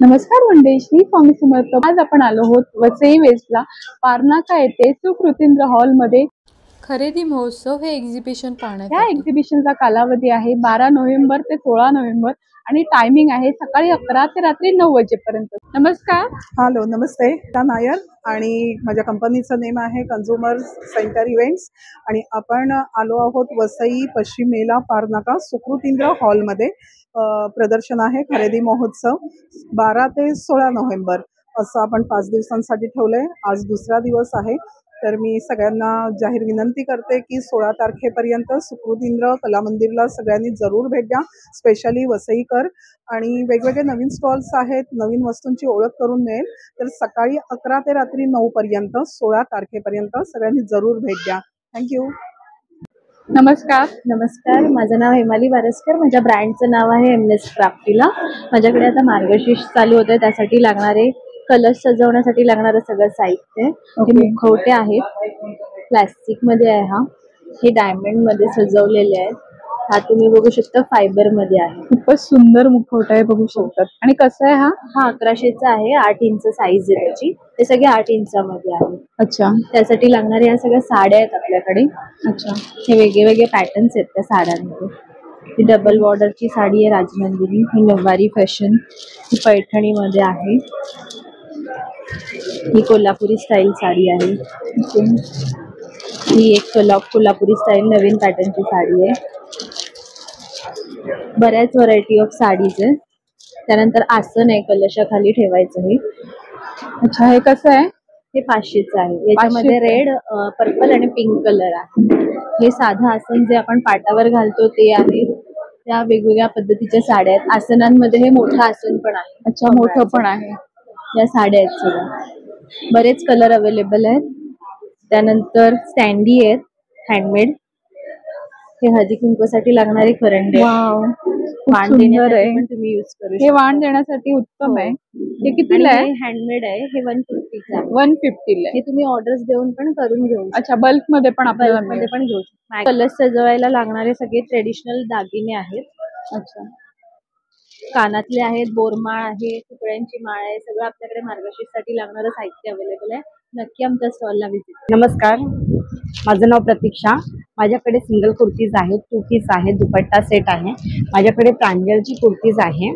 नमस्कार मंडळी, श्री स्वामी समर्थ. आज आपण आलो आहोत वसई वेस्टला पारनाका येथे सुकृतींद्र हॉल मध्ये खरेदी महोत्सव हे एक्झिबिशन या पाहण्यासाठी. एक्झिबिशनचा कालावधी आहे 12 नोव्हेंबर ते 16 नोव्हेंबर आणि टायमिंग आहे सकाळी 11 ते रात्री 9 वाजेपर्यंत. नमस्कार. हॅलो, नमस्ते. ता नायर आणि माझ्या कंपनीचं नेम आहे कन्झ्युमर सेंटर इव्हेंट्स आणि आपण आलो आहोत वसई पश्चिम मेला पारनाका सुकृतींद्र हॉलमध्ये. प्रदर्शन आहे खरेदी महोत्सव 12 ते 16 नोव्हेंबर असं आपण 5 दिवसांसाठी ठेवलंय. आज दुसरा दिवस आहे, तर मी सगळ्यांना जाहीर विनंती करते की 16 तारखेपर्यंत सुकृतींद्र कला मंदिरला सगळ्यांनी जरूर भेट द्या, स्पेशली वसईकर. आणि वेगवेगळे नवीन स्टॉल्स आहेत, नवीन वस्तूंची ओळख करून मिळेल. तर सकाळी 11 ते रात्री 9 पर्यंत 16 तारखेपर्यंत सगळ्यांनी जरूर भेट द्या. थँक्यू. नमस्कार. नमस्कार, माझं नाव हेमाली वारसकर. माझ्या ब्रँडचं नाव आहे एमएस क्राफ्टीला. माझ्याकडे आता मार्गशीर्ष चालू होतं, त्यासाठी लागणारे कलश सजवण्यासाठी लागणारं सगळं साहित्य. हे मुखवटे आहेत, प्लास्टिक मध्ये आहे. हे डायमंड मध्ये सजवलेले आहेत. हा तुम्ही बघू शकता फायबर मध्ये आहे. खूपच सुंदर मुखवटा आहे, बघू शकतात. आणि कसं आहे हा 1100चा आहे. 8 इंच साईज आहे त्याची. ते सगळे 8 इंचामध्ये आहे. अच्छा. त्यासाठी लागणाऱ्या या सगळ्या साड्या आहेत आपल्याकडे. अच्छा. हे वेगळे वेगळे पॅटर्न्स आहेत त्या साड्यांमध्ये. ही डबल बॉर्डरची साडी आहे राजनंदिनी. ही नऊवारी फॅशन. ही पैठणी मध्ये आहे. ही कोल्हापुरी स्टाईल साडी आहे. ही एक कोल्हापुरी स्टाईल नवीन पॅटर्नची साडी आहे. बऱ्याच व्हरायटी ऑफ साडीज आहे. त्यानंतर आसन आहे कलशाखाली ठेवायचं. हे अच्छा. हे कसं आहे? हे 500चं आहे. याच्यामध्ये रेड, पर्पल आणि पिंक कलर आहे. हे साधं आसन जे आपण पाटावर घालतो ते आहे. त्या वेगवेगळ्या पद्धतीच्या साड्या आहेत. आसनांमध्ये हे मोठं आसन पण आहे. अच्छा, मोठं पण आहे. या साड्या आहेत सगळ्या. बरेच कलर अवेलेबल आहेत. त्यानंतर स्टँडी आहेत हँडमेड. हे हळदी कुंकूसाठी लागणारे करंडे. वाव, वाण सुंदर आहे. देण्यासाठी पण तुम्ही यूज करू हे शकता. वाण देण्यासाठी उत्तम आहे. हे कितीला आणि आहे? हे हँडमेड आहे. हे 150चं आहे. 150 आहे. हे तुम्ही ऑर्डर्स देऊन पण करून घेऊ शकता. अच्छा, बल्क मध्ये पण आपल्याला मध्ये मिळेल. पण घेऊ शकता. कलश सजवायला लागणारे सगळे ट्रेडिशनल दागिने आहेत. अच्छा. कानातले आहेत, बोरमाळ आहे, तुकड्यांची माळ आहे. सगळं आपल्याकडे मार्गशीर्षसाठी लागणारं साहित्य अवेलेबल आहे. नक्की आमच्या स्टॉलला व्हिजिट. नमस्कार, माझं नाव प्रतीक्षा. माझ्याकडे सिंगल कुर्तीज आहेत, 2 पीस आहे, दुपट्टा सेट आहे. माझ्याकडे प्रांजलची कुर्तीज आहे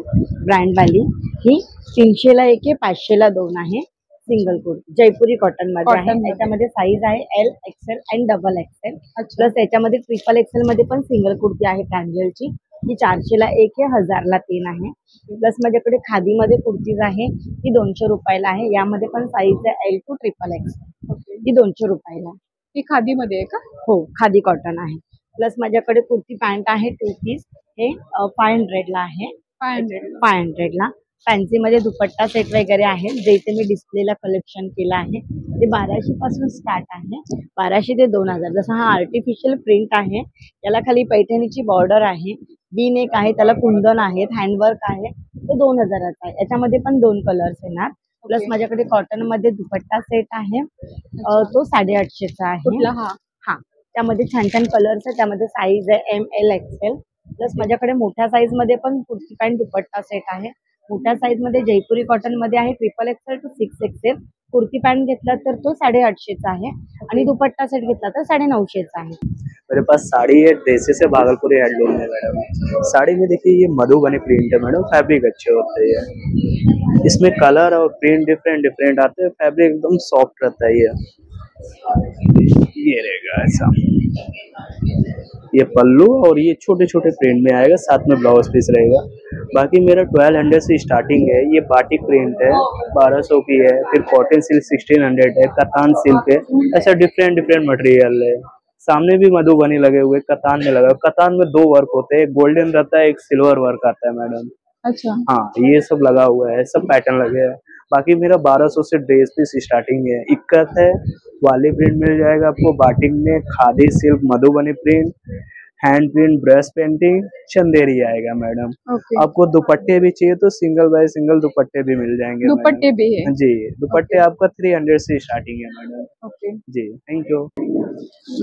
ब्रँडवाली. ही 300ला 1 आहे, 500ला 2 आहे. सिंगल कुर्ती जयपुरी कॉटन मध्ये आहे. त्याच्यामध्ये साईज आहे L, XL and double XL. Plus याच्यामध्ये ट्रिपल एक्सेल मध्ये पण सिंगल कुर्ती आहे प्रांजलची. ही 400ला 1 आहे, 1000ला 3 आहे. प्लस माझ्याकडे खादी मध्ये कुर्तीज आहे. ही 200 रुपयाला आहे. यामध्ये पण साईज आहे एल टू ट्रिपल एक्सेल. ही 200 रुपयाला. ही खादी मध्ये आहे का? हो, खादी कॉटन आहे. प्लस माझ्याकडे कुर्ती पॅन्ट आहे 2 पीस. हे 500ला आहे. 500ला. फॅन्सी मध्ये दुपट्टा सेट वगैरे आहे, जे इथे मी डिस्प्लेला कलेक्शन केलं आहे. ते 1200 पासून स्टार्ट आहे. 1200 ते 2000. जसं हा आर्टिफिशियल प्रिंट आहे, याला खाली पैठणीची बॉर्डर आहे, बी नेक आहे, त्याला कुंदन आहेत, हँडवर्क आहे. तो 2000चा आहे. याच्यामध्ये पण 2 कलर्स येणार. प्लस माझ्याकडे कॉटन मध्ये दुपट्टा सेट आहे, तो 850चा आहे. कुठला? हा, त्यामध्ये छान छान कलर्स आहे. त्यामध्ये साईज आहे एम, एल, एक्सेल. प्लस माझ्याकडे मोठ्या साईज मध्ये पण कुर्ती पॅन्ट दुपट्टा सेट आहे. मोठ्या साईज मध्ये जयपुरी कॉटन मध्ये आहे, triple XL to 6 XL. Kurti pant घेतला तर तो 850चा आहे आणि दुपट्टा सेट घेतला तर 950चा आहे. मेरे पास साड़ी है, ड्रेसेस है, भागलपुरी हैंडलूम है मैडम. साड़ी में देखिए ये मधुबनी प्रिंट है मैडम, फैब्रिक अच्छे होते हैं. इसमें कलर और प्रिंट डिफरेंट डिफरेंट आते हैं. फैब्रिक एकदम सॉफ्ट रहता है. ये रहेगा ऐसा. ये पल्लू और ये छोटे छोटे प्रिंट में आएगा, साथ में ब्लाउज पीस रहेगा. बाकी मेरा 1200 से स्टार्टिंग है. ये बाटिक प्रिंट है, 1200 की है. फिर कॉटन सिल्क 1600 है, कतान सिल्क है. ऐसा डिफरेंट डिफरेंट मटेरियल है. सामने भी मधुबनी लगे हुए, कतान में लगा. कतान में 2 वर्क होते हैं, गोल्डन रहता है, एक सिल्वर वर्क आता है मैडम. अच्छा. हाँ, ये सब लगा हुआ है, सब पैटर्न लगे हैं. बाकी मेरा 1200 से ड्रेस पीस स्टार्टिंग है. इक्कत है, वाली प्रिंट मिल जाएगा आपको. बाटिक में khadi silk, Madhubani print, hand print, brush painting, Chanderi आएगा मैडम. आपको दुपट्टे भी चाहिए तो सिंगल बाय सिंगल दुपट्टे भी मिल जाएंगे. दुपट्टे भी है जी. दुपट्टे आपका 300 से स्टार्टिंग है madam. Okay ji, thank you.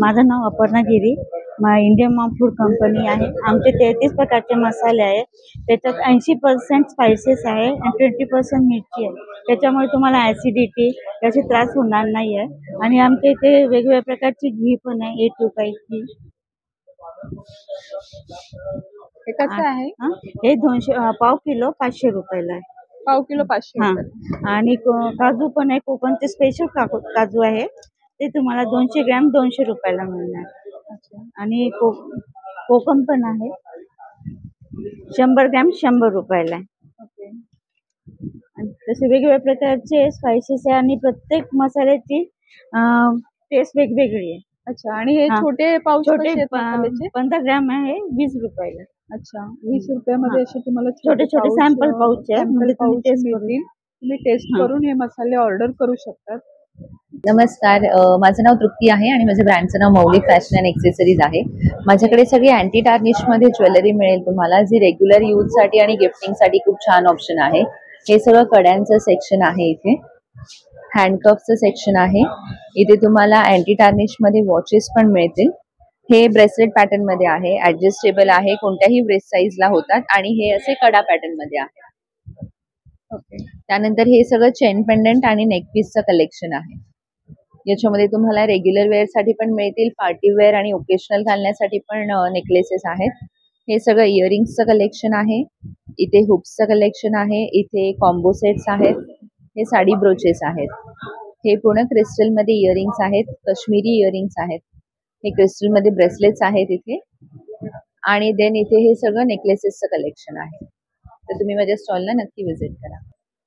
माझं नाव Aparna Giri. Indian mom food company आहे. आमचे 33 प्रकारचे मसाले आहे. त्याच्यात 80% स्पायसेस आहे आणि 20% मिरची आहे. त्याच्यामुळे तुम्हाला ऍसिडिटी याचे त्रास होणार नाही आहे. आणि आमच्या इथे वेगवेगळ्या प्रकारची घी पण आहे, A2 घी. हे कसं आहे? हे 200 पाव किलो 500 रुपयाला आहे. पाव किलो 500 हा रुपये. आणि काजू पण आहे. कोकणचे स्पेशल काजू आहे. ते तुम्हाला 200 ग्रॅम 200 रुपयाला मिळणार. आणि कोकम पण आहे. 100 ग्रॅम 100 रुपयाला आहे. ओके. आणि तसे वेगवेगळ्या प्रकारचे स्पायसेस आहे आणि प्रत्येक मसाल्याची टेस्ट वेगवेगळी आहे. अच्छा. आणि हे हा. छोटे पाऊच छोटे कसे आहेत मसाल्याचे? 15 ग्रॅम आहे 20 रुपयाला. अच्छा. 20 रुपयामध्ये असे तुम्हाला छोटे छोटे सॅम्पल पाऊच आहे. सॅम्पल म्हणजे तुम्ही पाऊच टेस्ट मिळतील. तुम्ही टेस्ट करून हे मसाले ऑर्डर करू शकतात. नमस्कार, माझं नाव तृप्ती आहे आणि माझ्या ब्रँडचं नाव मौलिक फॅशन अँड एक्सेसरीज आहे. माझ्याकडे सगळी अँटी टार्निशमध्ये ज्वेलरी मिळेल तुम्हाला, जी रेग्युलर यूजसाठी आणि गिफ्टिंगसाठी खूप छान ऑप्शन आहे. हे सगळं कड्यांचं सेक्शन आहे. इथे हँडकफचं सेक्शन आहे. इथे तुम्हाला अँटी टार्निशमध्ये वॉचेस पण मिळतील. हे ब्रेसलेट पॅटर्न मध्ये आहे, ऍडजस्टेबल आहे, कोणत्याही ब्रेस्ट साईजला होतात आणि हे असे कडा पॅटर्न मध्ये आहे. ओके. त्यानंतर हे सगळं चेन पेंडंट आणि नेकपीसचं कलेक्शन आहे. याच्यामध्ये तुम्हाला रेग्युलर वेअर साठी पण मिळतील, पार्टी वेअर आणि ओकेशनल घालण्यासाठी पण नेकलेसेस आहेत. हे सगळं इयरिंग्सचं कलेक्शन आहे. इथे हुप्सचं कलेक्शन आहे. इथे कॉम्बो सेट्स आहेत. हे साडी ब्रोचेस आहेत. हे पूर्ण क्रिस्टल मध्ये इयरिंग्स आहेत, काश्मीरी इयरिंग्स आहेत. हे क्रिस्टल मध्ये ब्रेसलेट्स आहेत इथे. आणि देन इथे हे सगळं नेकलेसेसचं कलेक्शन आहे. तर तुम्ही माझ्या स्टॉलला नक्की व्हिजिट करा.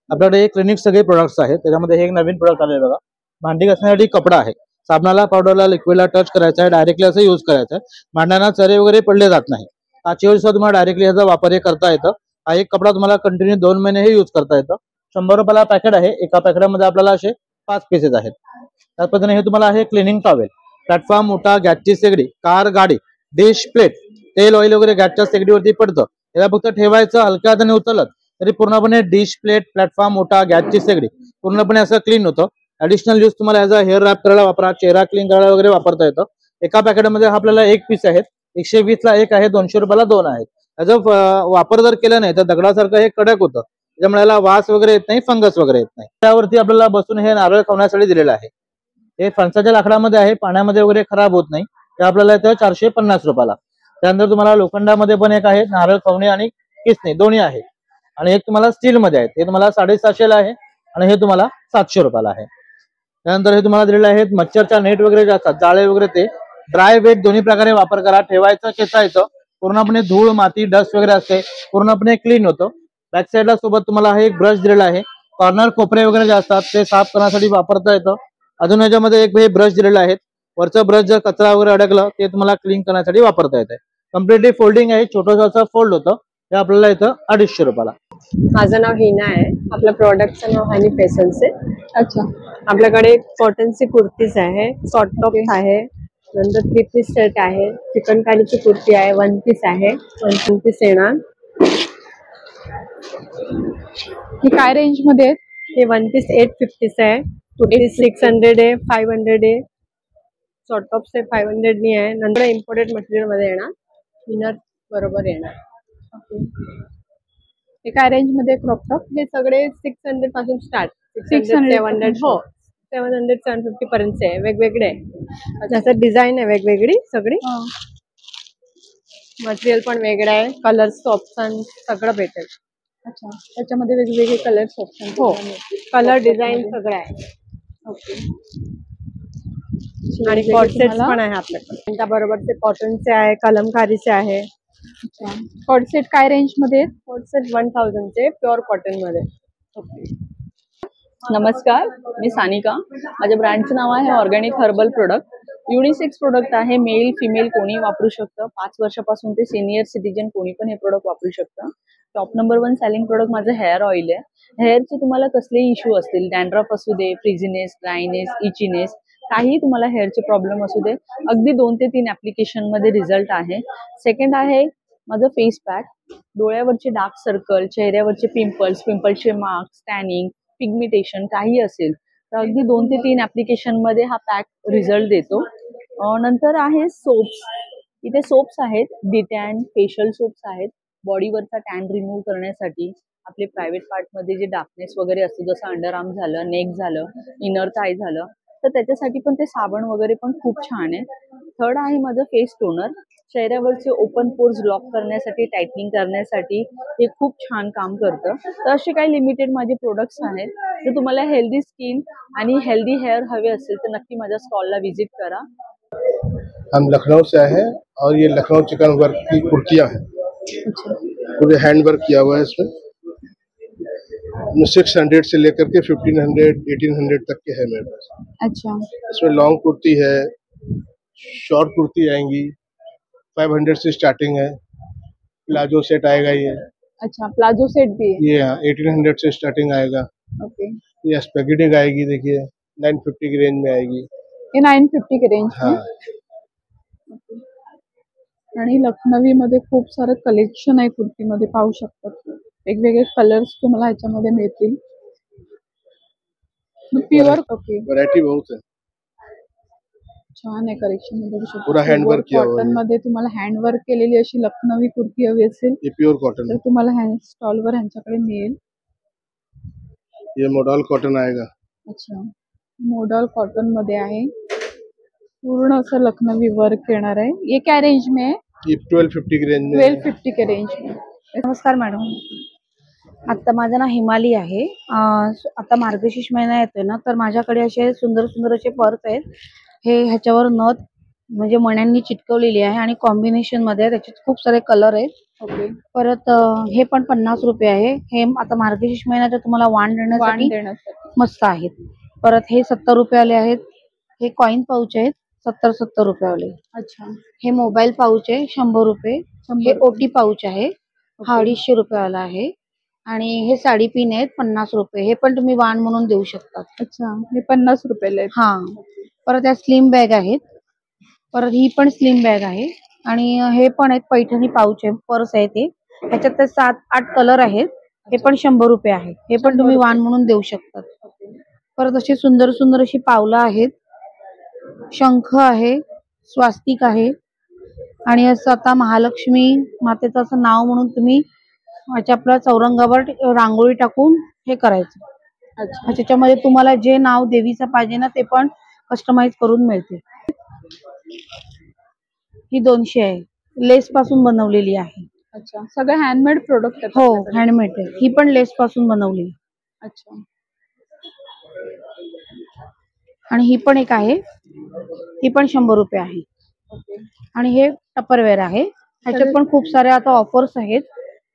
आपल्याकडे हे क्लिनिक सगळे प्रोडक्ट्स आहेत. त्याच्यामध्ये हे एक नवीन प्रोडक्ट आले बघा, भांडी घासण्यासाठी कपडा आहे. साबणाला, पावडरला, लिक्विडला टच करायचा आहे, डायरेक्टली असं यूज करायचं आहे. भांड्यांना चरे वगैरे पडले जात नाही. काचेवर सुद्धा तुम्हाला डायरेक्टली ह्याचा वापर हे करता येतं. हा एक कपडा तुम्हाला कंटिन्यू 2 महिने हे यूज करता येतं. 100 रुपयाला पॅकेट आहे. एका पॅकेटमध्ये आपल्याला असे 5 पीसेस आहेत. त्याच पद्धतीने हे तुम्हाला आहे क्लिनिंग टॉवेल, प्लॅटफॉर्म, मोठा, गॅसची शेगडी, कार, गाडी, डिश, प्लेट, तेल, ऑइल वगैरे गॅसच्या शेगडीवरती पडतं. याला फक्त ठेवायचं, हलक्या हाताने उचलत तरी पूर्णपणे डिश, प्लेट, प्लॅटफॉर्म, मोठा, गॅसची शेगडी पूर्णपणे असं क्लीन होतं. ऍडिशनल यूज तुम्हाला ॲज अ हेअर रॅप करायला वापरा, चेहरा क्लीन करायला वगैरे वापरता येतं. एका पॅकेटमध्ये आपल्याला 1 पीस आहेत. 120 ला 1 आहे, 200 रुपयाला 2 आहेत. याचा वापर जर केला नाही तर दगडासारखं हे कडक होतं. त्याच्यामुळे याला वास वगैरे येत नाही, फंगस वगैरे येत नाही. त्यावरती आपल्याला बसून हे नारळ खवण्यासाठी दिलेलं आहे. हे फणसाच्या लाकडामध्ये आहे, पाण्यामध्ये वगैरे खराब होत नाही. ते आपल्याला येतं 450 रुपयाला. त्यानंतर तुम्हाला लोखंडामध्ये पण एक आहे, नारळ खवणे आणि किसणे दोन्ही आहे. आणि एक तुम्हाला स्टील मध्ये आहे, ते तुम्हाला 750 ला आहे आणि हे तुम्हाला 700 रुपयाला आहे. त्यानंतर हे तुम्हाला दिलेले आहेत मच्छरच्या नेट वगैरे जे असतात, जाळे वगैरे, ते ड्राय वेट दोन्ही प्रकारे वापर करा. ठेवायचं, खेचायचं, पूर्णपणे धूळ, माती, डस्ट वगैरे असते, पूर्णपणे क्लीन होतं. बॅक साईडला सोबत तुम्हाला हे एक ब्रश दिलेला आहे. कॉर्नर कोपरे वगैरे जे असतात ते साफ करण्यासाठी वापरता येतं. अजून याच्यामध्ये एक हे ब्रश दिलेला आहे. वरचं ब्रश जर कचरा वगैरे अडकलं ते तुम्हाला क्लीन करण्यासाठी वापरता येते. कम्प्लिटली फोल्डिंग आहे, छोटंसं असं फोल्ड होतं. हे आपल्याला इथं 250 रुपयाला. माझं नाव हिना आहे. आपल्या प्रोडक्टचं नाव हनी फॅशन्स आहे. अच्छा. आपल्याकडे कॉटनची कुर्तीज आहे, शॉर्ट टॉप आहे, नंतर 3 पीस सेट आहे, चिकनकारीची कुर्ती आहे, 1 पीस आहे, 1 पीस येणार. हे काय रेंज मध्ये आहेत? हे 1 पीस 850 आहे, 2 पीस 600 आहे, 500 आहे, शॉर्ट टॉप्स आहे 500 नी आहे. नंतर इम्पोर्टेड मटेरियल मध्ये येणार, इनर बरोबर येणार. हे काय रेंज मध्ये क्रॉप टॉप? हे सगळे 600 पासून स्टार्ट, 600 700 हो 700 750 पर्यंत आहे. वेगवेगळे आहे, जसं डिझाईन आहे वेगवेगळी सगळी. मटेरियल पण वेगळं आहे, कलर्स ऑप्शन सगळं भेटेल. अच्छा. त्याच्यामध्ये वेगवेगळे कलर्स ऑप्शन. हो, कलर डिझाईन सगळं आहे. ओके. आणि कॉट सेट्स पण आहे आपल्याकडे. त्याबरोबर ते कॉटनचे आहे, कलमकारीचे आहे. अच्छा. कॉट सेट काय रेंज मध्ये आहेत? कॉट सेट 1000 चे प्युअर कॉटन मध्ये. नमस्कार, मी सानिका. माझ्या ब्रँडचं नाव आहे organic herbal product. Unisex product आहे, मेल फिमेल कोणी वापरू शकतं. 5 वर्षापासून ते सिनियर सिटीजन कोणी पण हे प्रोडक्ट वापरू शकतं. टॉप नंबर 1 सेलिंग प्रोडक्ट माझं हेअर ऑइल आहे. हेअरचे तुम्हाला कसलेही इश्यू असतील, डॅन्ड्रफ असू दे, फ्रिझीनेस, ड्रायनेस, इचीनेस, काही तुम्हाला हेअरचे प्रॉब्लेम असू दे, अगदी 2 ते 3 ऍप्लिकेशन मध्ये रिझल्ट आहे. सेकंड आहे माझं फेस पॅक. डोळ्यावरचे डार्क सर्कल, चेहऱ्यावरचे पिंपल्स, पिंपल्सचे मार्क्स, टॅनिंग, पिगमिटेशन काही असेल तर अगदी 2 ते 3 ऍप्लिकेशन मध्ये हा पॅक रिझल्ट देतो. नंतर आहे सोप्स. इथे सोप्स आहेत, डिटॅन फेशियल सोप्स आहेत, बॉडीवरचा टॅन रिमूव्ह करण्यासाठी, आपले प्रायव्हेट पार्टमध्ये जे डार्कनेस वगैरे असतो, जसं अंडरआर्म झालं, नेक झालं, इनर थाय झालं, तर त्याच्यासाठी पण ते साबण वगैरे पण खूप छान आहे. थर्ड आहे माझं फेस टोनर. चेहऱ्यावरचे ओपन पोर्स ब्लॉक करण्यासाठी, टायटनिंग करण्यासाठी हे खूप छान काम करतं. तर असे काही लिमिटेड माझे प्रोडक्ट्स आहेत. जर तुम्हाला हेल्दी स्किन आणि हेल्दी हेअर हवे असेल तर नक्की माझ्या स्टॉलला व्हिजिट करा. हम लखनऊ से आए हैं और ये लखनऊ चिकन वर्क की कुर्तियाँ हैं, पूरे हैंड वर्क किया हुआ है इसमें 600 से लेकर के 1500 1800 तक के है मेरे पास। अच्छा, इसमें लॉन्ग कुर्ती है, शॉर्ट कुर्ती आएंगी, 500 से स्टार्टिंग है, प्लाजो सेट आएगा अच्छा प्लाजो सेट भी है। ये 1800 से स्टार्टिंग आएगा। ओके, ये स्पेगेटी आएगी, देखिए 950 की रेंज में आएगी। हे 950 के रेंज हाँ, में। आणि लखनवी मध्ये खूप सारं कलेक्शन आहे कुर्तीमध्ये, पाहू शकतात. वेगवेगळे कलर्स तुम्हाला ह्याच्यामध्ये मिळतील. प्युअर ओके, वैरायटी बहुत है, छान आहे कलेक्शन. पूरा हैंडवर्क किया हुआ कॉटन है। मध्ये तुम्हाला हँडवर्क केलेली अशी लखनवी कुर्ती हवी असेल ये प्योर कॉटन तर है, तुम्हाला हँड स्टॉलवर ह्यांच्याकडे मिळेल. ये मॉडल कॉटन आएगा। अच्छा, मॉडल कॉटन मध्ये आहे, पूर्ण असं लखनवी वर्क येणार आहे. ये क्या रेंज में है? ये 1250 की रेंज में है। 1250 के रेंज में. नमस्कार मॅडम, आता माझं नाव हिमाली आहे. आता मार्गशीर्ष महिना येतोय ना, तर माझ्याकडे असे सुंदर सुंदर असे पर्स आहेत. हे ह्याच्यावर नथ म्हणजे मण्यांनी चिटकवलेली आहे आणि कॉम्बिनेशन मध्ये त्याच्यात खूप सारे कलर आहेत. ओके, परत हे पण 50 रुपये आहे. हे आता मार्गशीर्ष महिन्यात तुम्हाला वाण वाण देण्यासाठी देण्यासाठी. मस्त आहेत. परत हे 70 रुपयाले आहेत. हे कॉइन पाऊच आहेत 70 रुपयावाले. अच्छा, हे मोबाईल पाऊच आहे 100 रुपये. 100 हे ओटी पाऊच आहे, हा 250 रुपयाला आहे. आणि हे साडी पिन आहेत 50 रुपये. हे पण तुम्ही वाण म्हणून देऊ शकता. अच्छा, हे 50 रुपयाला आहेत. हा, परत या स्लिम बॅग आहेत. परत ही पण स्लिम बॅग आहे. आणि हे पण आहेत पैठणी पाऊच आहे, पर्स आहे ते. ह्याच्यात ते 7-8 कलर आहेत. हे पण 100 रुपये आहे. हे पण तुम्ही वाण म्हणून देऊ शकता. परत अशी सुंदर सुंदर अशी पावलं आहेत, शंख आहे, स्वास्तिक आहे. आणि असं आता महालक्ष्मी मातेचं असं नाव म्हणून तुम्ही आपल्या चौरंगावर रांगोळी टाकून हे करायचं. अच्छा, त्याच्यामध्ये तुम्हाला जे नाव देवीचं पाहिजे ना ते पण कस्टमाइज करून मिळते. ही 200 आहे, लेस पासून बनवलेली आहे. अच्छा, सगळे हँडमेड प्रोडक्ट आहेत हो, आपल्याकडे. हँडमेड आहे. ही पण लेस पासून बनवली. अच्छा, आणि ही पण एक आहे, ही पण 100 रुपये आहे. ओके, आणि हे टपरवेअर आहे. ह्याच्यात पण खूप सारे आता ऑफर्स आहेत.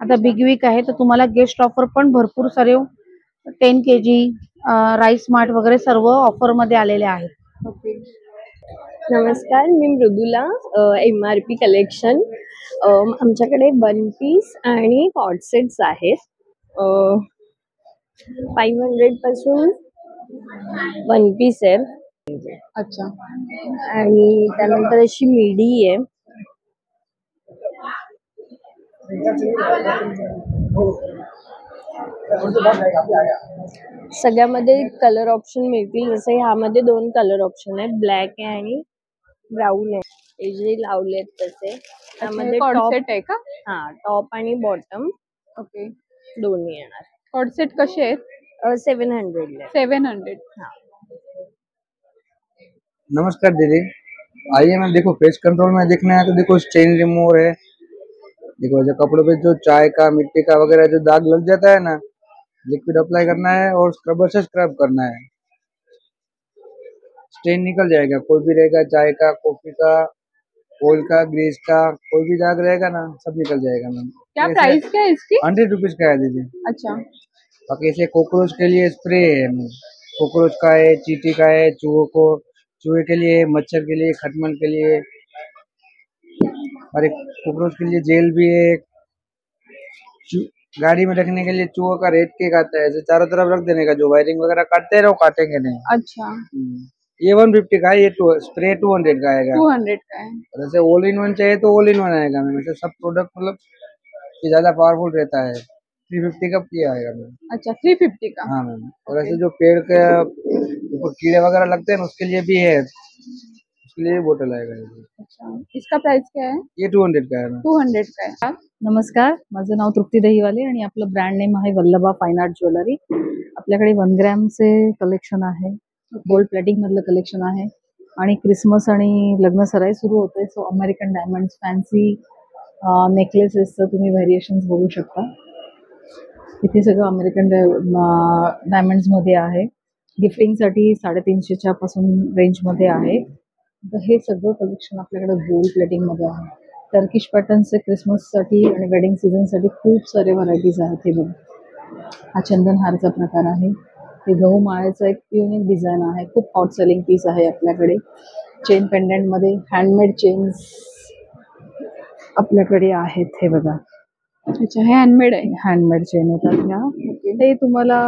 आता बिग वीक आहे तर तुम्हाला गेस्ट ऑफर पण भरपूर सारे 10 kg राईस मार्ट वगैरे सर्व ऑफर मध्ये आलेले आहेत. ओके. नमस्कार, मी मृदुला, MRP कलेक्शन. आमच्याकडे 1 पीस आणि कॉर्ड सेट्स आहेत. 500 पासून 1 पीस आहे. अच्छा, आणि त्यानंतर अशी मिडी आहे. सगळ्यामध्ये कलर ऑप्शन मिळतील. जसं ह्यामध्ये 2 कलर ऑप्शन आहेत, ब्लॅक आहे आणि ब्राऊन आहे. हे जे लावलेत तसे त्यामध्ये कॉर्ड टॉप, सेट आहे का? हा टॉप आणि बॉटम ओके, दोन्ही येणार. कॉर्ड सेट कसे आहेत? 700 ला. 700. नमस्कार दीदी, आइए मैम। देखो फेस कंट्रोल में देखना है तो देखो स्टेन रिमूवर है। देखो जो कपड़ों पे जो चाय का, मिट्टी का वगैरह जो दाग लग जाता है ना, लिक्विड अप्लाई करना है और स्क्रबर से स्क्रब करना है, स्टेन निकल जाएगा। कोई भी रहेगा, चाय का, कॉफी का, ऑयल का, ग्रीस का, कोई भी दाग रहेगा ना सब निकल जाएगा मैम। क्या प्राइस क्या है इसकी? 100 रुपीज का है दीदी। अच्छा, बाकी ऐसे कॉकरोच के लिए स्प्रे है, कॉकरोच का है, चींटी का है, चूहे के लिए, मच्छर के लिए, खटमल के लिए, और एक कॉकरोच के लिए जेल भी है। गाड़ी में रखने के लिए चूहों का रेड केक आता है, ऐसे चारों तरफ रख देने का। जो वायरिंग वगैरह काटते रहो, काटेंगे नहीं। अच्छा, ये 150 का है, ये स्प्रे 200 का आएगा। 200 का है। और ऐसे ऑल इन वन चाहिए तो ऑल इन वन आएगा मैम। ऐसे सब प्रोडक्ट मतलब ये ज्यादा पावरफुल रहता है। 350 का ये आएगा मैम। अच्छा, 350 का। हाँ मैम। और ऐसे जो पेड़ के ऊपर कीड़े वगैरह लगते हैं ना, उसके लिए भी है, उसके इसलिए ये बोतल आएगा ये। अच्छा, इसका प्राइस क्या आहे? ये 200 का है मैम। 200 का आहे. नमस्कार, माझं नाव तृप्ती दहीवाले आणि आपलं ब्रँड नेम आहे वल्लभा फाईन आर्ट ज्वेलरी. आपल्याकडे 1 ग्रॅमचे कलेक्शन आहे, गोल्ड प्लेटिंग मधलं कलेक्शन आहे आणि क्रिसमस आणि लग्न सराई सुरू होते, सो अमेरिकन डायमंड्स फॅन्सी नेकलेसेसचं तुम्ही व्हेरिएशन्स बघू शकता. इथे सगळं अमेरिकन डायमंड्समध्ये आहे. गिफ्टिंगसाठी 350च्या पासून रेंजमध्ये आहे. तर हे सगळं कलेक्शन आपल्याकडे गोल्ड प्लेटिंगमध्ये आहे. टर्किश पॅटर्नचे क्रिसमससाठी आणि वेडिंग सीझनसाठी खूप सारे व्हरायटीज आहेत. हे बघा, हा चंदनहारचा प्रकार आहे. हे गहू माळ्याचा एक युनिक डिझाईन आहे, खूप हॉट सेलिंग पीस आहे आपल्याकडे. चेन पेंडंटमध्ये हँडमेड चेन्स आपल्याकडे आहेत. हे बघा, अच्छा, हे हँडमेड आहे. हँडमेड चेन येतात ह्या. ते तुम्हाला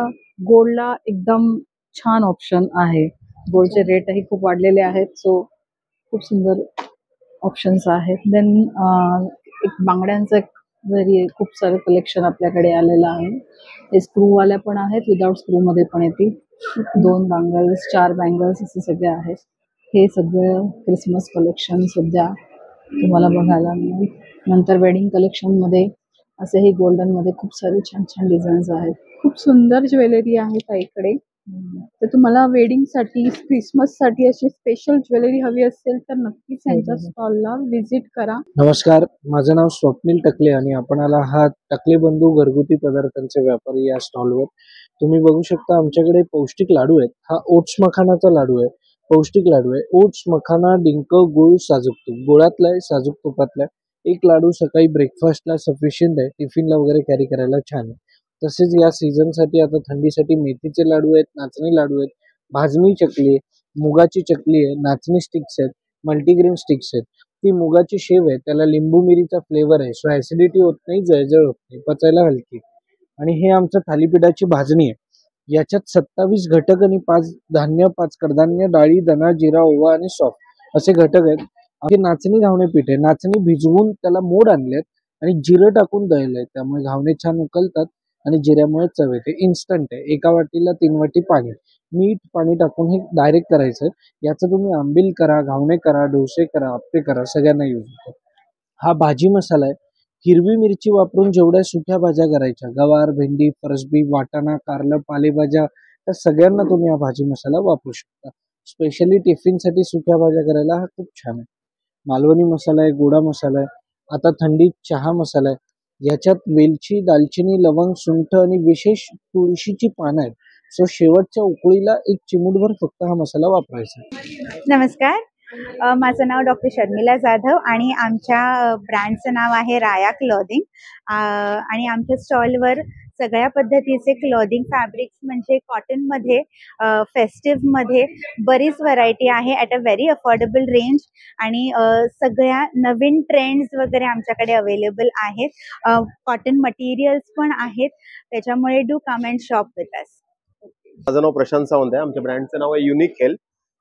गोल्डला एकदम छान ऑप्शन आहे. गोल्डचे रेटही खूप वाढलेले आहेत, सो खूप सुंदर ऑप्शन्स आहेत. देन एक बांगड्यांचं खूप सारं कलेक्शन आपल्याकडे आलेलं आहे. हे स्क्रूवाल्या पण आहेत, विदाउट स्क्रूमध्ये पण येतील. 2 बँगल्स, 4 बँगल्स असे सगळे आहेत. हे सगळं क्रिसमस कलेक्शन सध्या तुम्हाला बघायला मिळेल. नंतर वेडिंग कलेक्शनमध्ये असेही गोल्डनमध्ये खूप सारे छान छान डिझाईन्स आहेत. खूप सुंदर ज्वेलरी आहे ताईकडे. तर तुम्हाला वेडिंगसाठी, क्रिसमससाठी अशी स्पेशल ज्वेलरी हवी असेल तर नक्कीच यांच्या स्टॉलला व्हिजिट करा. नमस्कार, माझं नाव स्वप्नील टकले आणि आपण आला आहात टकले बंधू घरगुती पदार्थांचे व्यापारी या स्टॉलवर. तुम्ही बघू शकता आमच्याकडे पौष्टिक लाडू आहेत. हा ओट्स मखानाचा लाडू आहे, पौष्टिक लाडू आहे. ओट्स मखाना, डिंक, गुळ, साजूक तूप. गुळातला आहे, साजूक तुपातला आहे. एक लाडू सकाळी ब्रेकफास्टला सफिशियंट आहे, टिफिनला वगैरे कॅरी करायला छान आहे. तसेच या सीझनसाठी आता थंडीसाठी मेथीचे लाडू आहेत, नाचणी लाडू आहेत, भाजणी चकली आहे, मुगाची चकली आहे, नाचणी स्टिक्स आहेत, मल्टीग्रेन स्टिक्स आहेत. ती मुगाची शेव आहे, त्याला लिंबू मिरीचा फ्लेवर आहे, सो ॲसिडिटी होत नाही, जळजळ होत नाही, पचायला हलकी. आणि हे आमचं थालीपीठाची भाजणी आहे. याच्यात 27 घटक आणि 5 धान्य, 5 कडधान्य, डाळी, दणा, जिरा, ओवा आणि सॉफ्ट असे घटक आहेत. हे नाचणी घावणे पीठ आहे. नाचणी भिजवून त्याला मोड आणलेत आणि जिरं टाकून दळलंय, त्यामुळे घावणे छान उकलतात आणि जिऱ्यामुळे चव येते. इन्स्टंट आहे. 1 वाटीला 3 वाटी पाणी, मीठ, पाणी टाकून हे डायरेक्ट करायचं. याचं तुम्ही आंबील करा, घावणे करा, डोसे करा, आप्पे करा, सगळ्यांना यूज होतो. हा भाजी मसाला आहे. हिरवी मिरची वापरून जेवढ्या सुक्या भाज्या करायच्या, गवार, भेंडी, फरसबी, वाटाणा, कारलं, पालेभाज्या, त्या सगळ्यांना तुम्ही हा भाजी मसाला वापरू शकता. स्पेशली टिफिनसाठी सुक्या भाज्या करायला हा खूप छान आहे. मालवणी मसाला आहे, गोडा मसाला आहे. आता थंडीत चहा मसाला आहे. याच्यात वेलची, दालचिनी, लवंग, सुंठ आणि विशेष तुळशीची पानं आहेत. सो शेवटच्या उकळीला 1 चिमूटभर फक्त हा मसाला वापरायचा. नमस्कार, माझं नाव डॉक्टर शर्मिला जाधव आणि आमच्या ब्रँडचं नाव आहे राया क्लॉथिंग. आणि आमच्या स्टॉलवर सगळ्या पद्धतीचे क्लॉथिंग फॅब्रिक्स म्हणजे कॉटनमध्ये, फेस्टिव्हमध्ये बरीच व्हरायटी आहे at a very affordable range. आणि सगळ्या नवीन ट्रेंड्स वगैरे आमच्याकडे अवेलेबल आहेत. कॉटन मटेरियल्स पण आहेत, त्याच्यामुळे do come and shop with us. माझं नाव प्रशांत सावंत आहे. आमच्या ब्रँडचं नाव आहे युनिक हेल्थ.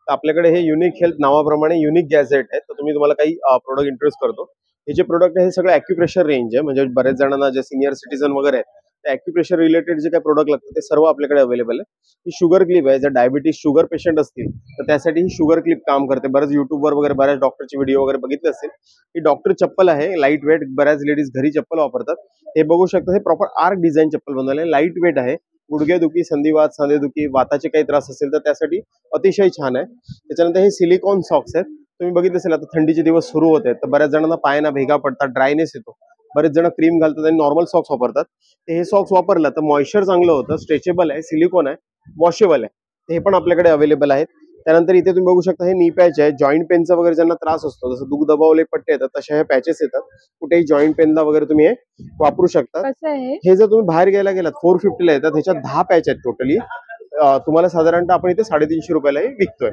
आपल्याकडे हे युनिक हेल्थ नावाप्रमाणे युनिक गॅजेट आहे. तर तुम्हाला काही प्रोडक्ट इंट्रोड्यूस करतो. हे जे प्रोडक्ट आहे हे सगळं ॲक्युप्रेशर रेंज आहे. म्हणजे बरेच जणांना जे सिनियर सिटीजन वगैरे आहेत ते ॲक्युप्रेशर रिलेटेड जे काही प्रोडक्ट लागतात ते सर्व आपल्याकडे अवेलेबल आहे. ही शुगर क्लिप आहे. जर डायबिटीज शुगर पेशंट असतील तर त्यासाठी ही शुगर क्लिप काम करते. बरेच युट्यूबवर वगैरे बऱ्याच डॉक्टरचे व्हिडिओ वगैरे बघितले असतील. ही डॉक्टर चप्पल आहे, लाईट वेट. बऱ्याच लेडीज घरी चप्पल वापरतात. हे बघू शकता, हे प्रॉपर आर्क डिझाईन चप्पल बनवलं आहे. लाईट वेट आहे. गुडघेदुखी, संधिवात, सांधेदुखी, वाताचे काही त्रास असेल तर त्यासाठी अतिशय छान आहे. त्याच्यानंतर हे सिलिकॉन सॉक्स आहेत. तुम्ही बघितलं असेल आता थंडीचे दिवस सुरू होत आहेत तर बऱ्याच जणांना पायांना भेगा पडतात, ड्रायनेस येतो. बरेच जण क्रीम घालतात आणि नॉर्मल सॉक्स वापरतात. तर हे सॉक्स वापरलं तर मॉइश्चर चांगलं होतं. स्ट्रेचेबल आहे, सिलिकॉन आहे, वॉशेबल आहे. हे पण आपल्याकडे अवेलेबल आहेत. त्यानंतर इथे तुम्ही बघू शकता हे नी पॅच आहे. जॉईंट पेनचा वगैरे ज्यांना त्रास असतो, जसं दुख दबावले पट्टे येतात तशा हे पॅचेस येतात. कुठेही जॉईंट पेनला वगैरे तुम्ही हे वापरू शकता. हे जर तुम्ही बाहेर घ्यायला गेलात 450ला येतात. ह्याच्यात 10 पॅच आहेत टोटली. तुम्हाला साधारणतः आपण इथे 350 रुपयाला हे विकतोय.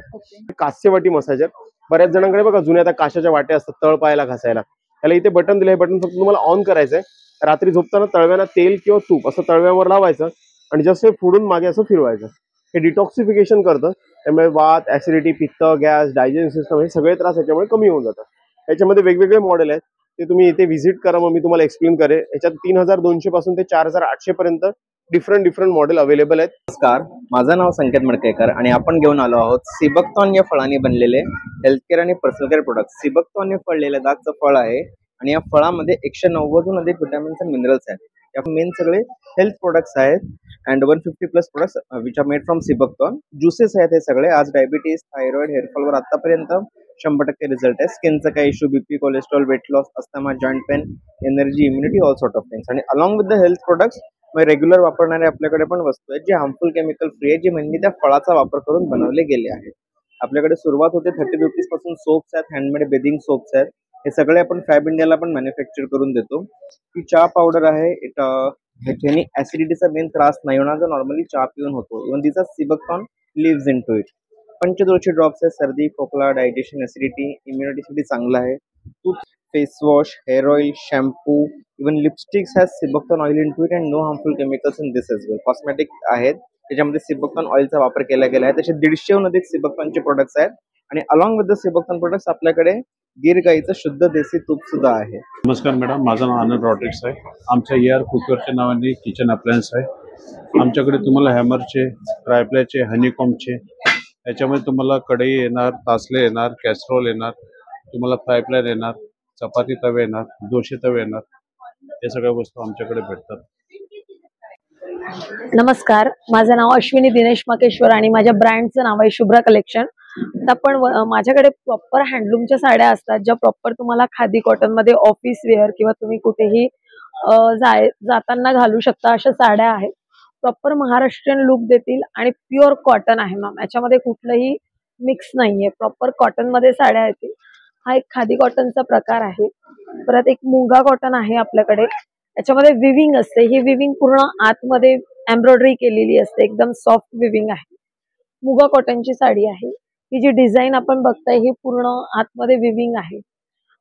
कास्य वाटी मसाजर. बऱ्याच जणांकडे बघा जुन्या त्या काशाच्या वाट्या असतात तळ पायाला घासायला. त्याला इथे बटन दिलं. हे बटन फक्त तुम्हाला ऑन करायचंय. रात्री झोपताना तळव्याला तेल किंवा तूप असं तळव्यावर लावायचं आणि जस्ट हे फोडून मागे असं फिरवायचं. हे डिटॉक्सिफिकेशन करतं. त्यामुळे वात, ऍसिडिटी, पित्त, गॅस, डायजेशन सिस्टम हे सगळे त्रास याच्यामुळे कमी होऊन जातात. याच्यामध्ये वेगवेगळे मॉडेल आहेत. ते तुम्ही इथे व्हिजिट करा, मग मी तुम्हाला एक्सप्लेन करेन. याच्यात 3200 पासून ते 4800 पर्यंत डिफरंट मॉडेल अवेलेबल आहेत. नमस्कार, माझं नाव संकेत मडकेकर आणि आपण घेऊन आलो आहोत सिबकथॉर्न या फळाने बनलेले हेल्थकेअर आणि पर्सनल केअर प्रोडक्ट. सिबकथॉर्न हे फळ लडाखचं फळ आहे आणि या फळामध्ये 190हून अधिक विटॅमिन्स आणि मिनरल्स आहेत. या मेन सगळे हेल्थ प्रोडक्ट्स आहेत and 150+ products which are made from sea buckthorn. Juices आहेत हे सगळे. आज डायबिटीज, थायरॉइड, हेअरफॉलवर आतापर्यंत 100% रिझल्ट आहे. स्किनचा काही issue, BP, cholesterol, weight loss, asthma, joint pain, energy, immunity, all sort of things. आणि along with the health products regular वापरणारे आपल्याकडे पण वस्तू आहेत जे हार्मफुल केमिकल फ्री आहे, जे म्हणजे त्या फळाचा वापर करून बनवले गेले आहेत. आपल्याकडे सुरुवात होते 30 रुपीज पासून. सोप्स आहेत, हँडमेड बेदिंग सोप्स आहेत. हे सगळे आपण फॅब इंडियाला पण मॅन्युफॅक्चर करून देतो. ही चहा पावडर आहे. ह्याच्याने ऍसिडिटीचा मेन त्रास नाही होणार जो नॉर्मली चहा पिऊन होतो. इव्हन तिचा sea buckthorn leaves into it. पंचदोषी ड्रॉप्स आहे. सर्दी, खोकला, डायजेशन, ऍसिडिटी, इम्युनिटीसाठी चांगला आहे. Tooth face wash, hair oil, shampoo, even lipsticks has sea buckthorn oil into it and no harmful chemicals in this as well. Cosmetic आहेत त्याच्यामध्ये सिबकथॉर्न ऑइलचा वापर केला गेला आहे. तसे 150हून अधिक सिबकथॉर्नचे प्रोडक्ट्स आहेत. आणि अलॉंग विथ द सिबकथॉर्न प्रोडक्ट्स आपल्याकडे गिर गाईचं शुद्ध देसी तूप सुद्धा आहे. नमस्कार मॅडम, माझं नाव आनंद रॉड्रिक्स आहे. आमच्या ER कुकरच्या नावाने किचन अप्लायन्स आहे. आमच्याकडे तुम्हाला हॅमरचे, ट्रायप्लायचे, हनीकॉमचे, याच्यामध्ये तुम्हाला कढई येणार, तासले येणार, कॅसरोल येणार, तुम्हाला फ्राय पॅन येणार, चपाती तवे येणार, दोशे तवे येणार. या सगळ्या वस्तू आमच्याकडे भेटतात. नमस्कार, माझं नाव अश्विनी दिनेश मकेश्वर आणि माझ्या ब्रँडचं नाव आहे शुभ्रा कलेक्शन. तर आपण माझ्याकडे प्रॉपर हँडलूमच्या साड्या असतात ज्या प्रॉपर तुम्हाला खादी कॉटन मध्ये ऑफिस वेअर किंवा तुम्ही कुठेही जाताना घालू शकता अशा साड्या आहेत. प्रॉपर महाराष्ट्रीयन लुक देतील आणि प्युअर कॉटन आहे मॅम. याच्यामध्ये कुठलंही मिक्स नाहीये. प्रॉपर कॉटन मध्ये साड्या येतील. हा एक खादी कॉटनचा प्रकार आहे. परत एक मुगा कॉटन आहे आपल्याकडे. याच्यामध्ये विविंग असते. ही विविंग पूर्ण आतमध्ये एम्ब्रॉयडरी केलेली असते. एकदम सॉफ्ट विविंग आहे. मुगा कॉटनची साडी आहे. ही जी डिझाईन आपण बघताय ही पूर्ण आतमध्ये विविंग आहे.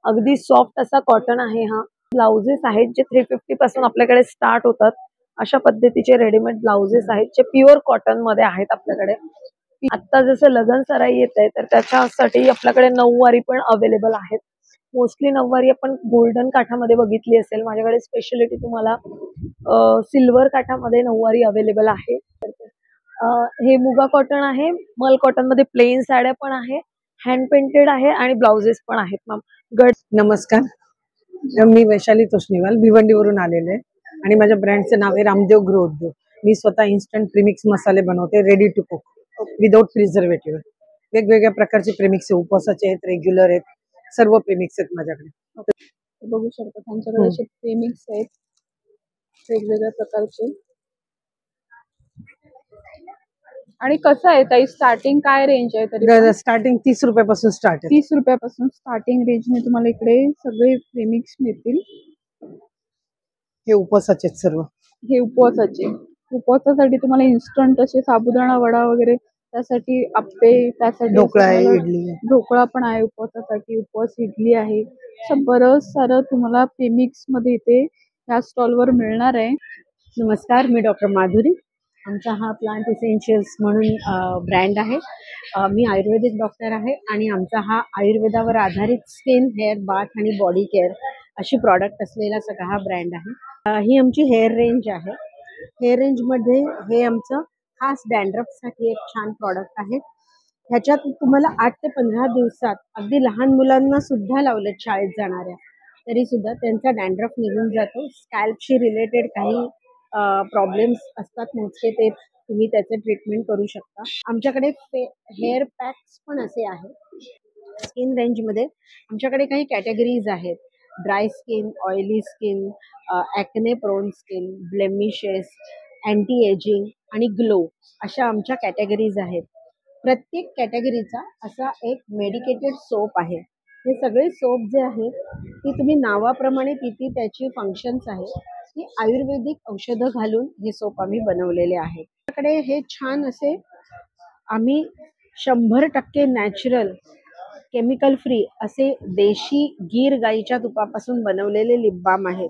अगदी सॉफ्ट असा कॉटन आहे हा. ब्लाउजेस आहेत जे 350 पासून आपल्याकडे स्टार्ट होतात. अशा पद्धतीचे रेडीमेड ब्लाउजेस आहेत जे प्युअर कॉटन मध्ये आहेत आपल्याकडे. आता जसं लग्न सराई येत आहे तर त्याच्यासाठी आपल्याकडे नऊवारी पण अवेलेबल आहेत. मोस्टली नऊवारी आपण गोल्डन काठामध्ये बघितली असेल. माझ्याकडे स्पेशलिटी तुम्हाला सिल्वर काठामध्ये नऊवारी अवेलेबल आहे. हे मुगा कॉटन आहे. मल कॉटन मध्ये प्लेन साड्या पण आहे, हँड पेंटेड आहे आणि ब्लाउजेस पण आहेत मॅम. नमस्कार, मी वैशाली तोष्णीवाल भिवंडीवरून आलेले आहे आणि माझ्या ब्रँडचं नाव आहे रामदेव गृह उद्योग. मी स्वतः इन्स्टंट प्रीमिक्स मसाले बनवते, ready to cook, without preservative. वेगवेगळ्या प्रकारचे प्रीमिक्स आहे. उपवासाचे आहेत, रेग्युलर आहेत, सर्व प्रीमिक्स आहेत माझ्याकडे. बघू शकता त्यांच्याकडे असे प्रीमिक्स आहेत वेगवेगळ्या प्रकारचे. आणि कसं आहे ताई, स्टार्टिंग काय रेंज आहे तरी? स्टार्टिंग 30 रुपयापासून स्टार्ट आहे. 30 रुपयापासून स्टार्टिंग रेंजने तुम्हाला इकडे सगळे प्रीमिक्स मिळतील. हे उपवासाचे सर्व. हे उपवासासाठी तुम्हाला इन्स्टंट असे साबुदाणा वडा वगैरे, त्यासाठी आप्पे, त्यासाठी ढोकळा आहे, इडली आहे. ढोकळा पण आहे उपवासासाठी. उपवास इडली आहे. बरंच सारं तुम्हाला प्रीमिक्स मध्ये इथे या स्टॉलवर मिळणार आहे. नमस्कार, मी डॉक्टर माधुरी. आमचा हा प्लांट इसेन्शियल्स म्हणून ब्रँड आहे. मी आयुर्वेदिक डॉक्टर आहे आणि आमचा हा आयुर्वेदावर आधारित स्किन, हेअर, बाथ आणि बॉडी केअर अशी प्रॉडक्ट असलेला सगळा हा ब्रँड आहे. ही आमची हेअर रेंज आहे. हेअर रेंजमध्ये हे आमचं खास डॅन्ड्रफसाठी एक छान प्रॉडक्ट आहे. ह्याच्यात तुम्हाला 8 ते 15 दिवसात अगदी लहान मुलांना सुद्धा लावलेत शाळेत जाणाऱ्या, तरी सुद्धा त्यांचा डॅन्ड्रफ निघून जातो. स्कॅल्पशी रिलेटेड काही प्रॉब्लेम्स असतात मोजके, ते तुम्ही त्याचे ट्रीटमेंट करू शकता. आमच्याकडे हेअर पॅक्स पण असे आहेत. स्किन रेंजमध्ये आमच्याकडे काही कॅटेगरीज आहेत. Dry skin, oily skin, acne prone skin, blemishes, anti ageing आणि ग्लो अशा आमच्या कॅटेगरीज आहेत. प्रत्येक कॅटेगरीचा असा एक मेडिकेटेड सोप आहे. हे सगळे सोप जे आहेत ती तुम्ही नावाप्रमाणे किती त्याची फंक्शन्स आहेत की आयुर्वेदिक औषधं घालून हे सोप आम्ही बनवलेले आहेत. आपल्याकडे हे छान असे आम्ही 100% नॅचरल, केमिकल फ्री असे देशी गीर गाईच्या तुपापासून बनवलेले लिप बाम आहेत.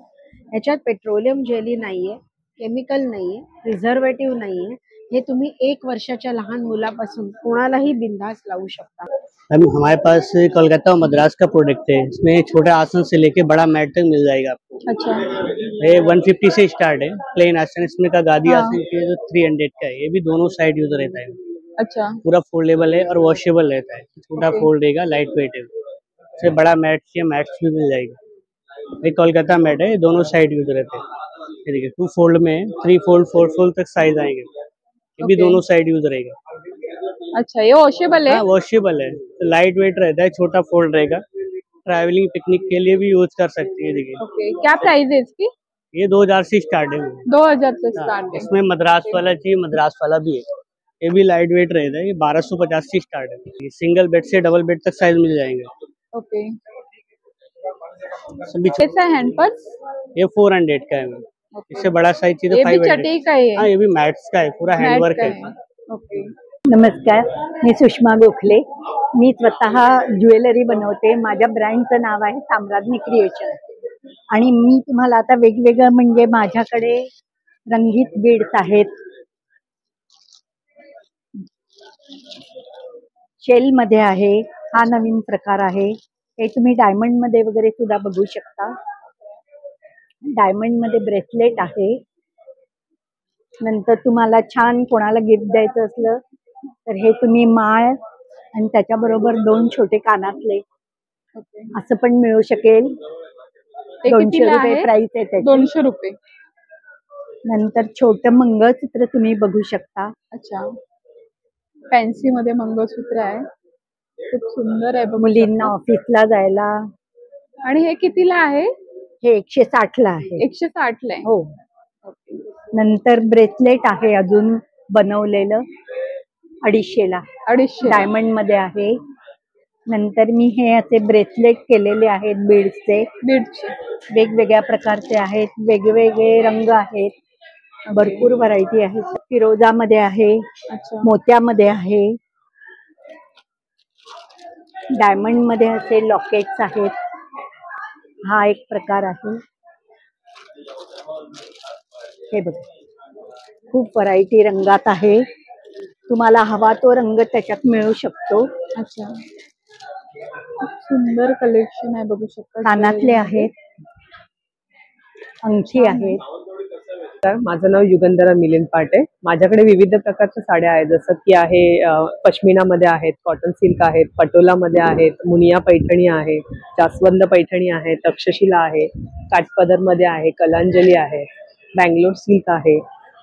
ह्याच्यात पेट्रोलियम जेली नाहीये, केमिकल नाहीये, प्रिझर्वेटिव्ह नाहीये. ये तुम्ही 1 वर्षाच्या लहान मुलापासून कोणालाही बिंदास लावू शकता. मैम, हमारे पास कोलकाता और मद्रास का प्रोडक्ट है. इसमें छोटा आसन से लेके बड़ा मैट तक मिल जाएगा आपको. अच्छा ये 150 से स्टार्ट है प्लेन आसन, इसमें का गादी हाँ। आसन की है जो 300 का है। ये भी दोनों साइड यूज रहता है, अच्छा पूरा फोल्डेबल है और वॉशेबल रहता है, छोटा ओके। फोल्ड रहेगा, लाइट वेट है। इससे बड़ा मैट चाहिए, मैट्स भी मिल जाएगा। ये कोलकाता मैट है, ये दोनों साइड यूज रहते हैं। ये देखिए 2 फोल्ड में 3 फोल्ड 4 फोल्ड तक साइज आएंगे, ये भी ओके। दोनों साइड यूज रहेगा। अच्छा ये वॉशेबल है। हाँ वॉशेबल है, तो लाइट वेट रहता है, छोटा फोल्ड रहेगा, ट्रैवलिंग पिकनिक के लिए भी यूज कर सकती है। देखिए ओके क्या प्राइस है इसकी? ये 2000 से स्टार्ट है। 2000 से हाँ, स्टार्ट है। इसमें मद्रास वाला चाहिए, मद्रास वाला भी है, ये भी लाइट वेट रहता है। ये 1250 से स्टार्ट है। ये सिंगल बेड से डबल बेड तक साइज मिल जाएंगे। ओके सभी कैसा है हैंड पर्स? ये 400 का है मैम। इससे बड़ा साइज चाहिए ये तो भी 500। चटई का ही है? हाँ ये भी मैट्स का है, पूरा हैंडवर्क है। ओके नमस्कार, मी सुषमा गोखले. मी स्वतः ज्वेलरी बनवते. माझ्या ब्रँडचं नाव आहे साम्राज्ञी क्रिएशन. आणि मी तुम्हाला आता वेगवेगळं म्हणजे माझ्याकडे रंगीत बीड्स आहेत, शेल मध्ये आहे, हा नवीन प्रकार आहे. हे तुम्ही डायमंड मध्ये वगैरे सुद्धा बघू शकता. डायमंड मध्ये ब्रेसलेट आहे. नंतर तुम्हाला छान कोणाला गिफ्ट द्यायचं असलं तर हे तुम्ही माळ आणि त्याच्याबरोबर 2 छोटे कानातले असं पण मिळू शकेल. ते 200 कितीला रुपये आहे? प्राइस आहे त्याची. 200 रुपये. नंतर छोटं मंगळसूत्र तुम्ही बघू शकता. अच्छा फॅन्सी मध्ये मंगळसूत्र आहे, खूप सुंदर आहे बघू मुलींना शकता. ऑफिसला जायला. आणि हे कितीला आहे? हे 160 ला आहे. 160 ला आहे. हो. नंतर ब्रेसलेट आहे अजून बनवलेलं 250 ला. 250 डायमंड मध्ये आहे. नंतर मी हे असे ब्रेसलेट केलेले आहेत बीड्सचे. वेगवेगळ्या प्रकारचे आहेत, वेगवेगळे रंग आहेत, भरपूर व्हरायटी आहे. फिरोजामध्ये आहे, मोत्यामध्ये आहे, डायमंड मध्ये असे लॉकेट्स आहेत. हा एक प्रकार आहे. हे बघा खूप व्हरायटी रंगात आहे. तुम्हाला हवा तो रंग त्याच्यात मिळू शकतो. अच्छा खूप सुंदर कलेक्शन आहे बघू शकता. कानातले आहेत, अंगठी आहेत. तर माझं नाव युगंधरा मिलिंद पाटे. माझ्याकडे विविध प्रकारच्या साड्या आहेत, जसं की आहे पश्मिनामध्ये आहेत, कॉटन सिल्क आहेत, पटोलामध्ये आहेत, मुनिया पैठणी आहे, जास्वंद पैठणी आहे, तक्षशिला आहे, काठपदरमध्ये आहे, कलांजली आहे, बँगलोर सिल्क आहे,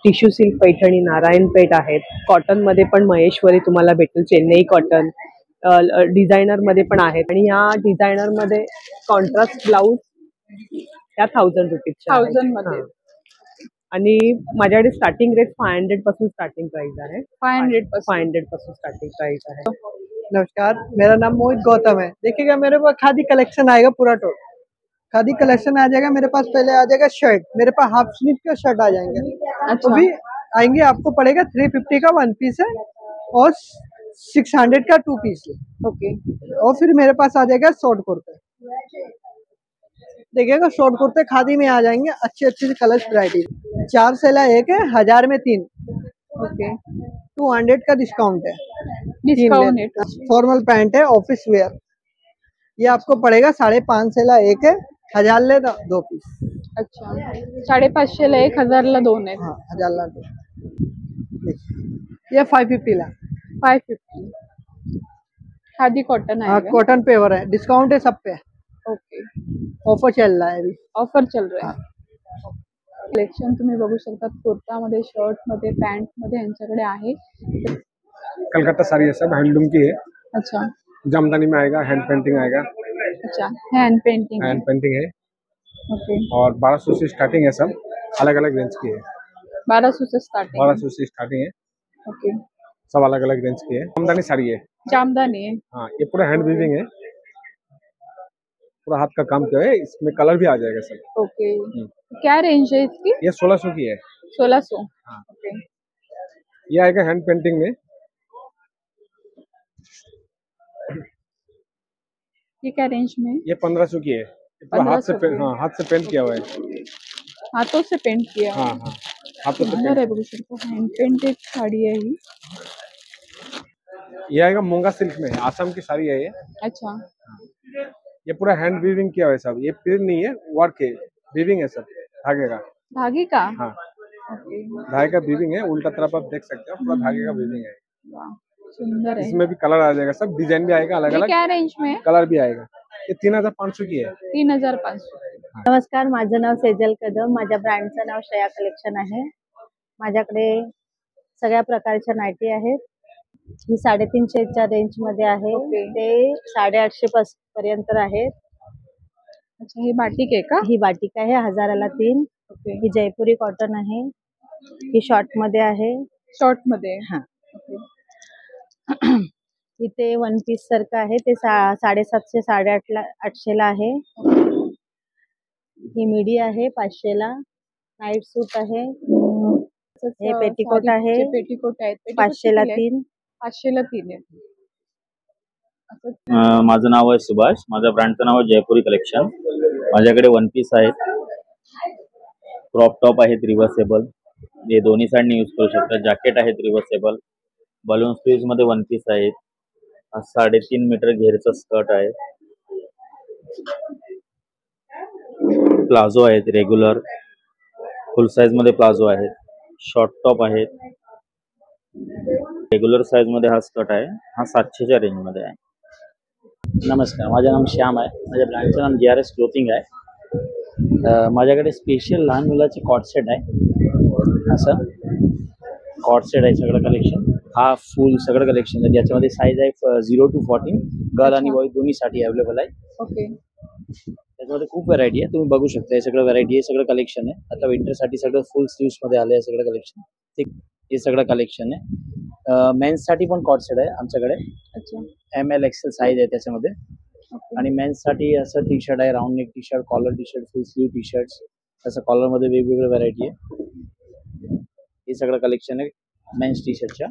टिश्यू सिल्क पैठणी, नारायणपेठ आहेत. कॉटनमध्ये पण महेश्वरी तुम्हाला भेटेल, चेन्नई कॉटन, डिझायनरमध्ये पण आहेत. आणि ह्या डिझायनरमध्ये कॉन्ट्रास्ट ब्लाऊज त्या 1000 रुपीजच्या 1000 मध्ये. आणि माझ्याकडे स्टार्टिंग रेट 500 पासून स्टार्टिंग प्राइस आहे. 500 पासून स्टार्टिंग प्राइस है। नमस्कार, मेरा नाम मोहित गौतम है। देखिएगा मेरे पास खादी कलेक्शन आएगा पूरा टोटल। खादी कलेक्शन आ जाएगा मेरे पास। पहले आ जाएगा शर्ट, मेरे पास हाफ स्लीव का शर्ट आ जाएंगे। अच्छा। तो भी आएंगे, आपको पड़ेगा 350 का 1 पीस है और 600 का 2 पीस है। ओके। और फिर मेरे पास आ जाएगा शॉर्ट कुर्ते। देखिएगा शॉर्ट कुर्ते खादी में आ जाएंगे, अच्छी अच्छी कलर वैरायटी। 4 सेला 1 है, 1000 में 3। ओके। 200 का डिस्काउंट है। डिस्काउंट है। फॉर्मल पैंट है, ऑफिस वेयर। ये आपको पड़ेगा 550 सेला 1 है, 1000 ले 2 पीस। अच्छा 550 ला 1, 1000 ला 2 आहे. हाँ 1000 ला 2। ये 550 ला 550 खादी कॉटन हाँ, आहे. कॉटन पेवर है, डिस्काउंट है सब पे। ओके। ऑफर चल रहा है अभी। ऑफर चल रहा है. कलेक्शन तुम्ही बघू शकता, कुर्तामध्ये, शर्ट मध्ये, पॅन्ट मध्ये यांच्याकडे आहे. कलकत्ता साड़ी है, सब हैंडलूम की है। अच्छा जामदानी में आएगा, हैंड पेंटिंग आएगा। अच्छा हैंड पेंटिंग हैंड पेंटिंग है ओके। और 1200 से स्टार्टिंग है, सब अलग अलग रेंज की है। 1200 से स्टार्टिंग 1200 से स्टार्टिंग है, ओके। सब अलग अलग रेंज की है। जामदानी साड़ी है। जामदानी है। हाँ, ये पूरा हैंड वीविंग है, पूरा हाथ का काम किया है, इसमें कलर भी आ जाएगा सब। ओके। क्या रेंज है इसकी? ये 1600 की है। 1600 हाँ। ओके। ये आएगा हैंड पेंटिंग में। ये क्या रेंज में? ये 1500 की है। ये पूरा हाथ से 1500 की। हाँ, हाथ से पेंट किया हुआ है। हाथों से पेंट किया हाँ हाँ, हाथों से सुंदर है पेंट। बघू शकता, हैंड पेंटेड साड़ी है ही। ये आएगा मूंगा सिल्क में, आसाम की साड़ी है ये। अच्छा ये पूरा हैंड वीविंग किया हुआ है सब, ये प्रिंट नहीं है, वर्क है, वीविंग है सर, धागे का। धागे का? हाँ, ओके। धागे का वीविंग है, उल्टा तरफ आप देख सकते हो, पूरा धागे का वीविंग है। वाह, सुंदर है। इसमें भी कलर आ जाएगा, सब डिजाइन भी आएगा अलग ये अलग, क्या रेंज में है? कलर भी आएगा। ये 3500 की है। 3500। नमस्कार, माझं नाव सेजल कदम, माझ्या ब्रँडचं नाव श्रेया कलेक्शन आहे। माझ्याकडे सगळ्या प्रकारच्या नाईटी आहेत। ही 350च्या रेंज मध्ये आहे, ते 850 पर्यंत आहेत। अच्छा, ही बाटिक आहे का? ही बाटिक आहे, 1000ला 3। ही जयपुरी कॉटन आहे, ही शॉर्ट मध्ये आहे। शॉर्ट मध्ये? हा। इथे वन पीस सारखं आहे, ते 750 850 ला आहे। ही मिडी आहे 500 ला। नाईट सूट आहे, हे पेटीकोट आहे, पेटीकोट आहेत, 500 ला 3। 500 ला 3 आहे। माझं नाव आहे सुभाष, माझ्या ब्रँडचं नाव आहे जयपुरी कलेक्शन। माझ्याकडे वन पीस आहेत, क्रॉप टॉप आहेत रिव्हर्सेबल, हे दोन्ही साईडने यूज करू शकता। जॅकेट आहेत रिव्हर्सेबल, बलून स्लीव्स मध्ये वन पीस आहेत। 3.5 मीटर घेरचं स्कर्ट आहे, प्लाझो आहेत रेग्युलर, फुल साईज मध्ये प्लाझो आहेत, शॉर्ट टॉप आहेत। रेग्युलर साईज मध्ये हा स्कर्ट आहे, हा 700च्या रेंज मध्ये आहे। नमस्कार, माझं नाम श्याम आहे, माझ्या ब्रँडचं नाम JRS क्लोथिंग आहे। माझ्याकडे स्पेशल लहान मुलाचे कॉट सेट आहे, असं कॉट सेट आहे सगळं कलेक्शन, हाफ फुल सगळं कलेक्शन आहे। ज्याच्यामध्ये साईज आहे 0 to 14, गर्ल आणि बॉय दोन्हीसाठी अवेलेबल आहे। ओके। त्याच्यामध्ये खूप व्हरायटी आहे, तुम्ही बघू शकता, हे सगळं व्हरायटी आहे, सगळं कलेक्शन आहे। आता विंटरसाठी सगळं फुल स्लीव्स मध्ये आलं आहे सगळं कलेक्शन, हे सगळं कलेक्शन आहे। मेन्ससाठी पण कॉट सेट आहे आमच्याकडे। अच्छा। ML XL साईज आहे त्याच्यामध्ये। आणि मेन्ससाठी असं टी शर्ट आहे, round neck T shirt, collar T shirt, full sleeve T shirts, तसं कॉलरमध्ये वेगवेगळ्या व्हरायटी आहे। हे सगळं कलेक्शन आहे मेन्स टी शर्टच्या।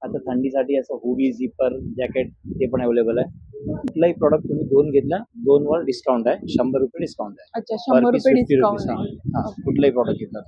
आता थंडीसाठी असं हुडी, झिपर, जॅकेट ते पण अवेलेबल आहे। कुठलाही प्रॉडक्ट तुम्ही 2 घेतला, 2 वर डिस्काउंट आहे, 100 रुपये डिस्काउंट आहे। अच्छा, 100 रुपये डिस्काउंट आहे। कुठलाही प्रॉडक्ट घेतला